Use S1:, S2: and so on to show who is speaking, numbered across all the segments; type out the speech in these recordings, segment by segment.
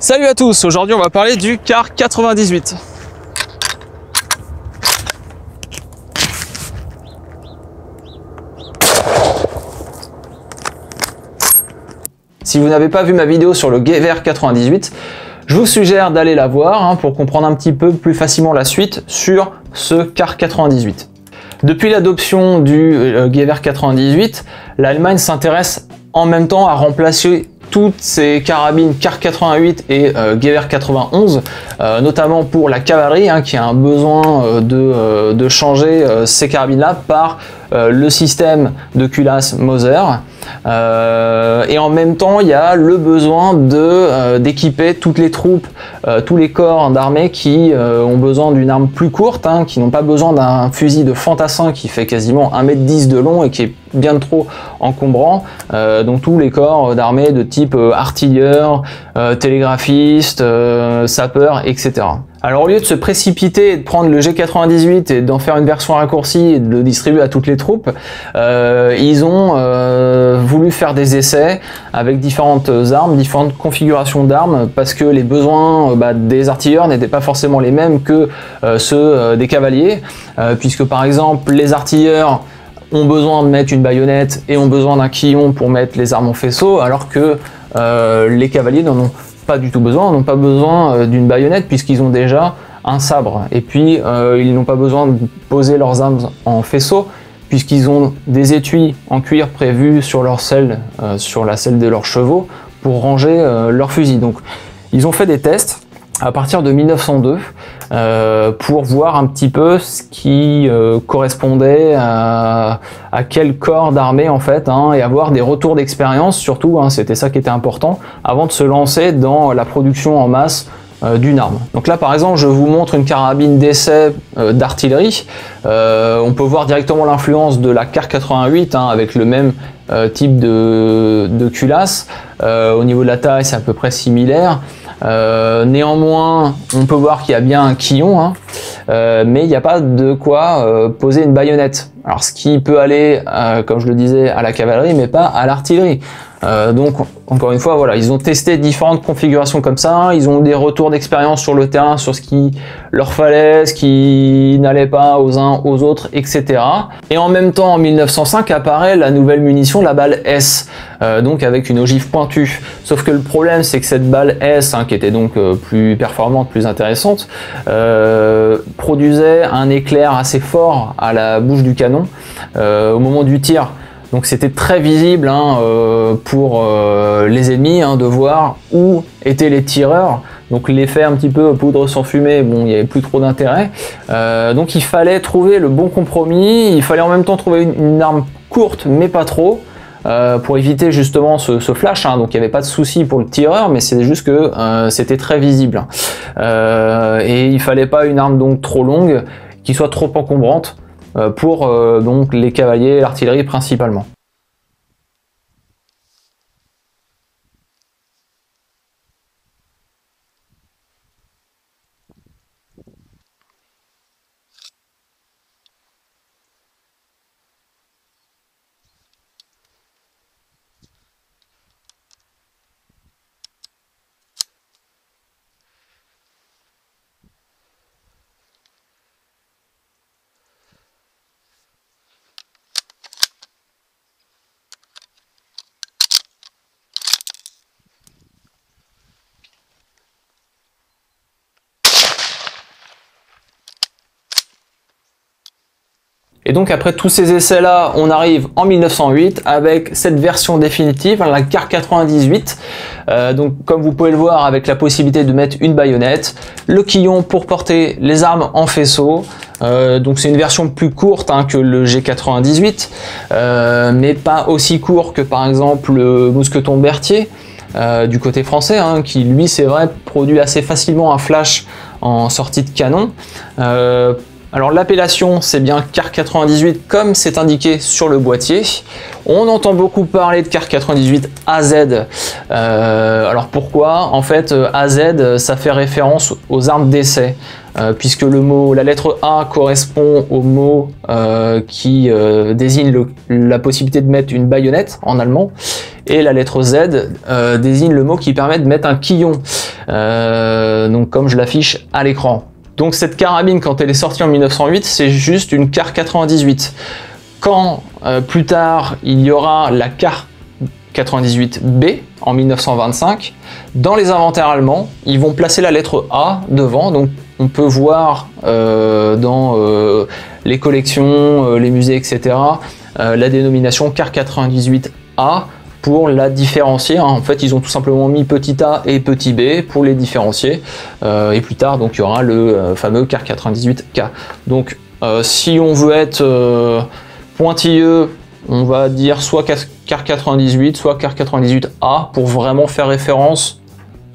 S1: Salut à tous, aujourd'hui on va parler du Kar 98. Si vous n'avez pas vu ma vidéo sur le Gewehr 98, je vous suggère d'aller la voir pour comprendre un petit peu plus facilement la suite sur ce Kar 98. Depuis l'adoption du Gewehr 98, l'Allemagne s'intéresse en même temps à remplacer toutes ces carabines Kar 88 et Gewehr 91, notamment pour la cavalerie qui a un besoin de changer ces carabines-là par le système de culasse Mauser. Et en même temps, il y a le besoin d'équiper toutes les troupes, tous les corps d'armée qui ont besoin d'une arme plus courte, qui n'ont pas besoin d'un fusil de fantassin qui fait quasiment 1,10 m de long et qui est bien trop encombrant. Donc tous les corps d'armée de type artilleurs, télégraphistes, sapeurs, etc. Alors au lieu de se précipiter et de prendre le G98 et d'en faire une version raccourcie et de le distribuer à toutes les troupes, ils ont voulu faire des essais avec différentes armes, différentes configurations d'armes, parce que les besoins des artilleurs n'étaient pas forcément les mêmes que ceux des cavaliers, puisque par exemple les artilleurs ont besoin de mettre une baïonnette et ont besoin d'un quillon pour mettre les armes en faisceau, alors que les cavaliers n'en ont pas du tout besoin, n'ont pas besoin d'une baïonnette puisqu'ils ont déjà un sabre. Et puis ils n'ont pas besoin de poser leurs armes en faisceau puisqu'ils ont des étuis en cuir prévus sur leur selle, sur la selle de leurs chevaux pour ranger leurs fusils. Donc ils ont fait des tests à partir de 1902 pour voir un petit peu ce qui correspondait à quel corps d'armée en fait, et avoir des retours d'expérience surtout, c'était ça qui était important avant de se lancer dans la production en masse d'une arme. Donc là par exemple je vous montre une carabine d'essai d'artillerie. On peut voir directement l'influence de la Kar 88 avec le même type de culasse. Au niveau de la taille c'est à peu près similaire. Néanmoins, on peut voir qu'il y a bien un quillon, mais il n'y a pas de quoi poser une baïonnette. Alors ce qui peut aller, comme je le disais, à la cavalerie, mais pas à l'artillerie. Donc encore une fois, voilà, ils ont testé différentes configurations comme ça, ils ont eu des retours d'expérience sur le terrain, sur ce qui leur fallait, ce qui n'allait pas aux uns aux autres, etc. Et en même temps, en 1905, apparaît la nouvelle munition, la balle S, donc avec une ogive pointue. Sauf que le problème, c'est que cette balle S, qui était donc plus performante, plus intéressante, produisait un éclair assez fort à la bouche du canon au moment du tir. Donc c'était très visible pour les ennemis de voir où étaient les tireurs. Donc l'effet un petit peu poudre sans fumée, bon, il n'y avait plus trop d'intérêt. Donc il fallait trouver le bon compromis, il fallait en même temps trouver une arme courte mais pas trop, pour éviter justement ce flash. Donc il n'y avait pas de souci pour le tireur, mais c'est juste que c'était très visible. Et il fallait pas une arme donc trop longue, qui soit trop encombrante, pour donc les cavaliers et l'artillerie principalement. Et donc après tous ces essais-là, on arrive en 1908 avec cette version définitive, la Kar 98. Donc comme vous pouvez le voir, avec la possibilité de mettre une baïonnette, le quillon pour porter les armes en faisceau. Donc c'est une version plus courte que le G98, mais pas aussi court que par exemple le mousqueton Berthier du côté français, qui lui c'est vrai produit assez facilement un flash en sortie de canon. Alors l'appellation c'est bien Kar 98 comme c'est indiqué sur le boîtier. On entend beaucoup parler de Kar 98 AZ. Alors pourquoi? En fait AZ ça fait référence aux armes d'essai. Puisque la lettre A correspond au mot qui désigne la possibilité de mettre une baïonnette en allemand, et la lettre Z désigne le mot qui permet de mettre un quillon. donc comme je l'affiche à l'écran. Donc cette carabine, quand elle est sortie en 1908, c'est juste une CAR 98. Quand plus tard il y aura la CAR 98B en 1925, dans les inventaires allemands, ils vont placer la lettre A devant, donc on peut voir dans les collections, les musées, etc., la dénomination CAR 98A pour la différencier. En fait, ils ont tout simplement mis petit a et petit b pour les différencier. Et plus tard, donc, il y aura le fameux CAR 98K. Donc, si on veut être pointilleux, on va dire soit CAR 98, soit CAR 98A pour vraiment faire référence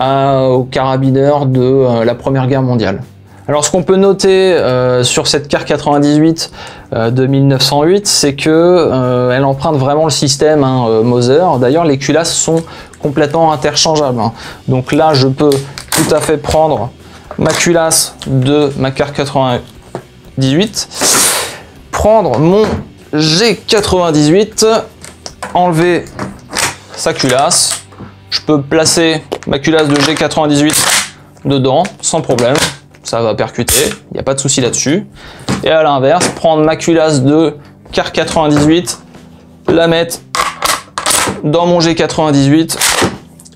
S1: aux carabineurs de la Première Guerre mondiale. Alors ce qu'on peut noter sur cette CAR 98 de 1908, c'est que elle emprunte vraiment le système Mauser. D'ailleurs les culasses sont complètement interchangeables. Donc là je peux tout à fait prendre ma culasse de ma CAR 98, prendre mon G98, enlever sa culasse, je peux placer ma culasse de G98 dedans sans problème, ça va percuter, il n'y a pas de souci là-dessus. Et à l'inverse, prendre ma culasse de CAR 98, la mettre dans mon G98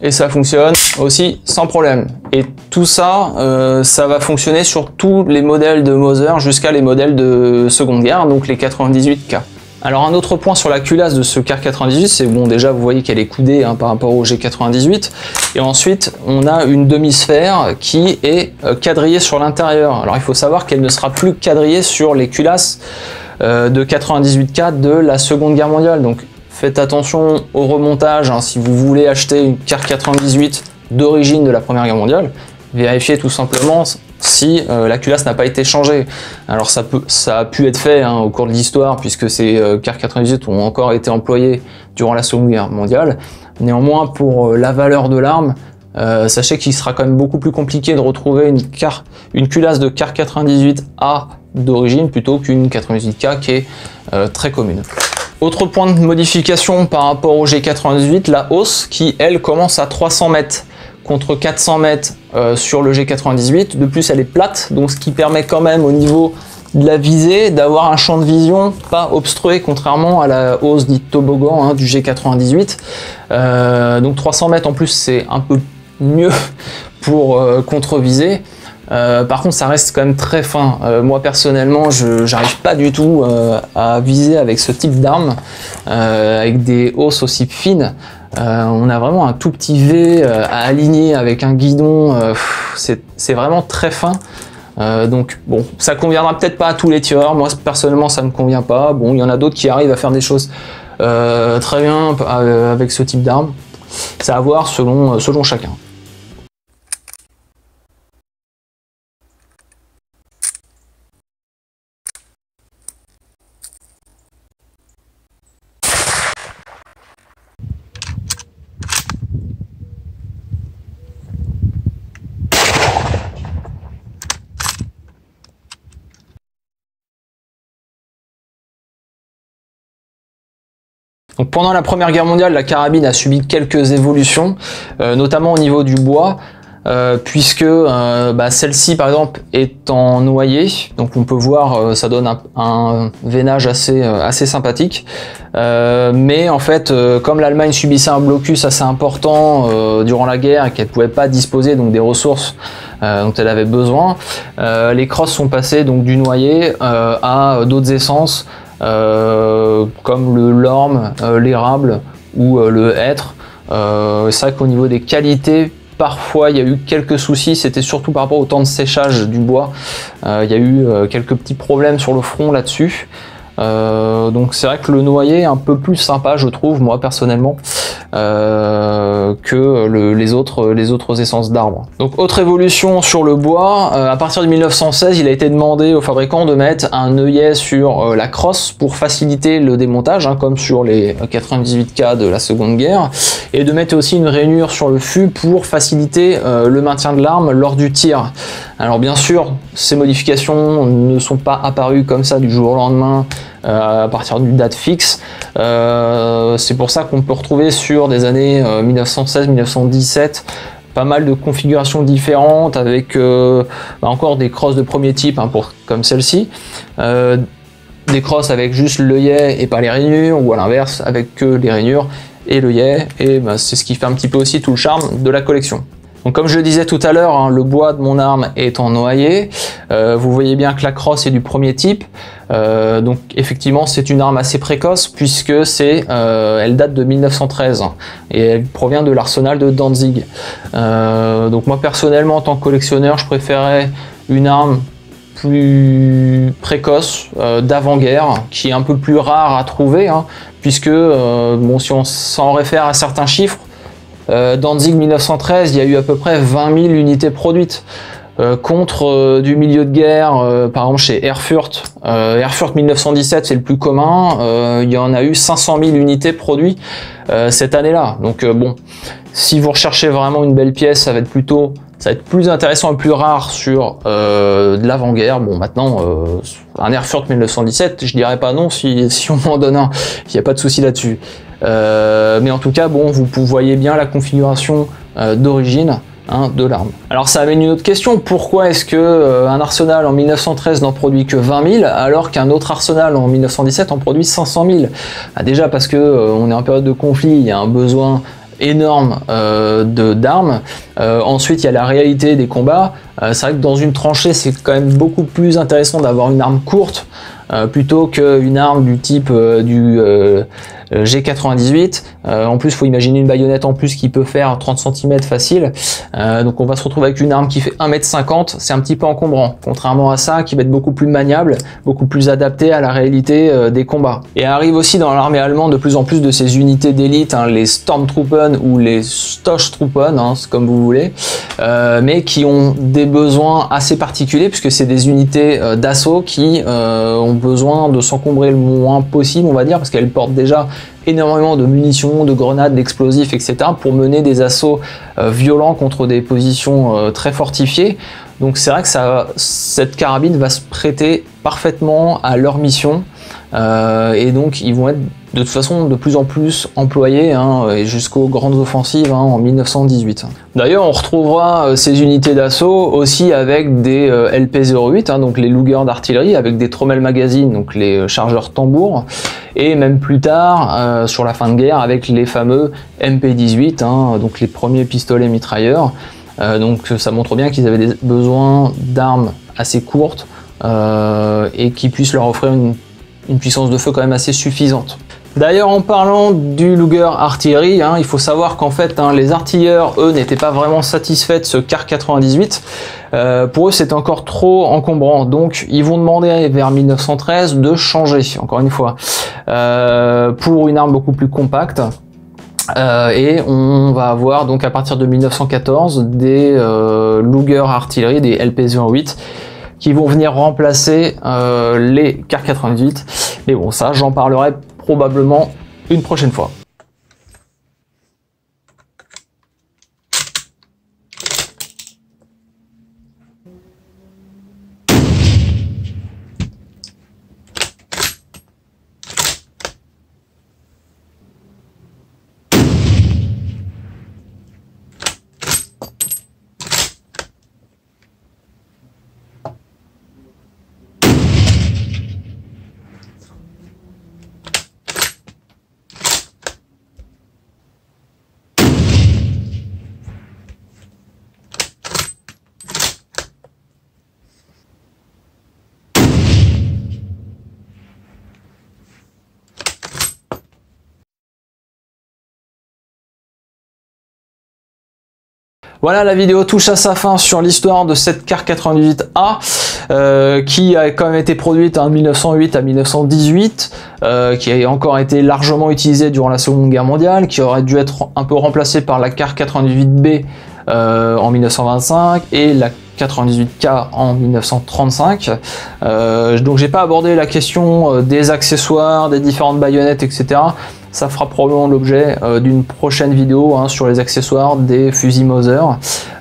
S1: et ça fonctionne aussi sans problème. Et tout ça, ça va fonctionner sur tous les modèles de Mauser jusqu'à les modèles de Seconde Guerre, donc les 98K. Alors un autre point sur la culasse de ce CAR 98, c'est bon, déjà vous voyez qu'elle est coudée par rapport au G98, et ensuite on a une demi-sphère qui est quadrillée sur l'intérieur. Alors il faut savoir qu'elle ne sera plus quadrillée sur les culasses de 98K de la Seconde Guerre mondiale, donc faites attention au remontage si vous voulez acheter une CAR 98 d'origine de la Première Guerre mondiale, vérifiez tout simplement si la culasse n'a pas été changée. Alors ça a pu être fait au cours de l'histoire puisque ces CAR 98 ont encore été employés durant la Seconde Guerre mondiale. Néanmoins pour la valeur de l'arme, sachez qu'il sera quand même beaucoup plus compliqué de retrouver une culasse de CAR 98A d'origine plutôt qu'une 98K qui est très commune. Autre point de modification par rapport au G98, la hausse qui elle commence à 300 mètres contre 400 mètres sur le G98. De plus elle est plate, donc ce qui permet quand même au niveau de la visée d'avoir un champ de vision pas obstrué contrairement à la hausse dite toboggan du G98. Donc 300 mètres en plus c'est un peu mieux pour contre-viser. Par contre ça reste quand même très fin. Moi personnellement j'arrive pas du tout à viser avec ce type d'arme, avec des hausses aussi fines. On a vraiment un tout petit V à aligner avec un guidon, c'est vraiment très fin. Donc bon, ça conviendra peut-être pas à tous les tireurs, moi personnellement ça me convient pas. Bon, il y en a d'autres qui arrivent à faire des choses très bien avec ce type d'arme. C'est à voir selon chacun. Donc pendant la Première Guerre mondiale, la carabine a subi quelques évolutions, notamment au niveau du bois, puisque celle-ci par exemple est en noyer, donc on peut voir ça donne un veinage assez sympathique, mais en fait comme l'Allemagne subissait un blocus assez important durant la guerre et qu'elle ne pouvait pas disposer donc des ressources dont elle avait besoin, les crosses sont passées donc du noyer à d'autres essences, comme le lorme, l'érable ou le hêtre. C'est vrai qu'au niveau des qualités, parfois il y a eu quelques soucis, c'était surtout par rapport au temps de séchage du bois. Il y a eu quelques petits problèmes sur le front là-dessus. Donc c'est vrai que le noyer est un peu plus sympa, je trouve, moi personnellement, que les autres essences d'arbres. Donc autre évolution sur le bois, à partir de 1916, il a été demandé aux fabricants de mettre un œillet sur la crosse pour faciliter le démontage, comme sur les 98K de la Seconde Guerre, et de mettre aussi une rainure sur le fût pour faciliter le maintien de l'arme lors du tir. Alors bien sûr, ces modifications ne sont pas apparues comme ça du jour au lendemain, à partir d'une date fixe. C'est pour ça qu'on peut retrouver sur des années 1916-1917 pas mal de configurations différentes avec encore des crosses de premier type hein, comme celle-ci. Des crosses avec juste l'œillet et pas les rainures, ou à l'inverse avec que les rainures et l'œillet, et c'est ce qui fait un petit peu aussi tout le charme de la collection. Donc comme je le disais tout à l'heure, hein, le bois de mon arme est en noyer. Vous voyez bien que la crosse est du premier type. Donc effectivement c'est une arme assez précoce puisque elle date de 1913 et elle provient de l'arsenal de Danzig. Donc moi personnellement en tant que collectionneur je préférais une arme plus précoce, d'avant-guerre, qui est un peu plus rare à trouver, hein, puisque bon, si on s'en réfère à certains chiffres, Danzig 1913, il y a eu à peu près 20 000 unités produites, contre du milieu de guerre, par exemple chez Erfurt. Erfurt 1917 c'est le plus commun, il y en a eu 500 000 unités produites cette année-là. Donc bon, si vous recherchez vraiment une belle pièce, ça va être plus intéressant et plus rare sur de l'avant-guerre. Bon, maintenant, un Erfurt 1917, je dirais pas non si on m'en donne un, il n'y a pas de souci là-dessus. Mais en tout cas, bon, vous voyez bien la configuration d'origine hein, de l'arme. Alors ça amène une autre question, pourquoi est-ce que un arsenal en 1913 n'en produit que 20 000 alors qu'un autre arsenal en 1917 en produit 500 000? Déjà parce que on est en période de conflit, il y a un besoin énorme d'armes. Ensuite il y a la réalité des combats. C'est vrai que dans une tranchée c'est quand même beaucoup plus intéressant d'avoir une arme courte plutôt qu'une arme du type du G98. En plus il faut imaginer une baïonnette en plus qui peut faire 30 cm facile. Donc on va se retrouver avec une arme qui fait 1,50 m, c'est un petit peu encombrant. Contrairement à ça qui va être beaucoup plus maniable, beaucoup plus adapté à la réalité des combats. Et arrive aussi dans l'armée allemande de plus en plus de ces unités d'élite, hein, les Sturmtruppen ou les Stoßtruppen, hein, comme vous voulez, mais qui ont des besoins assez particuliers puisque c'est des unités d'assaut qui ont besoin de s'encombrer le moins possible, on va dire, parce qu'elles portent déjà énormément de munitions, de grenades, d'explosifs, etc. pour mener des assauts violents contre des positions très fortifiées. Donc c'est vrai que cette carabine va se prêter parfaitement à leur mission et donc ils vont être de toute façon de plus en plus employés hein, et jusqu'aux grandes offensives hein, en 1918. D'ailleurs on retrouvera ces unités d'assaut aussi avec des LP-08, hein, donc les Luger d'artillerie, avec des Trommel magazines, donc les chargeurs tambours, et même plus tard sur la fin de guerre avec les fameux MP-18, hein, donc les premiers pistolets mitrailleurs. Donc ça montre bien qu'ils avaient des besoins d'armes assez courtes et qui puissent leur offrir une puissance de feu quand même assez suffisante. D'ailleurs en parlant du Luger artillerie, hein, il faut savoir qu'en fait hein, les artilleurs eux n'étaient pas vraiment satisfaits de ce Kar 98. Pour eux c'était encore trop encombrant, donc ils vont demander vers 1913 de changer, encore une fois, pour une arme beaucoup plus compacte. Et on va avoir donc à partir de 1914 des Luger artillerie, des LP-08 qui vont venir remplacer les Kar 98. Mais bon, ça j'en parlerai probablement une prochaine fois. Voilà, la vidéo touche à sa fin sur l'histoire de cette Kar 98A qui a quand même été produite en 1908 à 1918, qui a encore été largement utilisée durant la Seconde Guerre mondiale, qui aurait dû être un peu remplacée par la Kar 98B en 1925 et la 98K en 1935. Donc j'ai pas abordé la question des accessoires, des différentes baïonnettes, etc. Ça fera probablement l'objet d'une prochaine vidéo hein, sur les accessoires des fusils Mauser.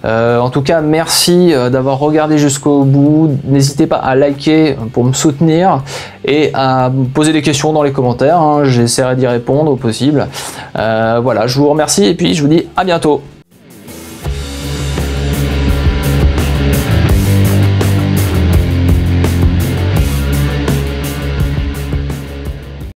S1: En tout cas, merci d'avoir regardé jusqu'au bout. N'hésitez pas à liker pour me soutenir et à me poser des questions dans les commentaires. Hein. J'essaierai d'y répondre au possible. Voilà, je vous remercie et puis je vous dis à bientôt.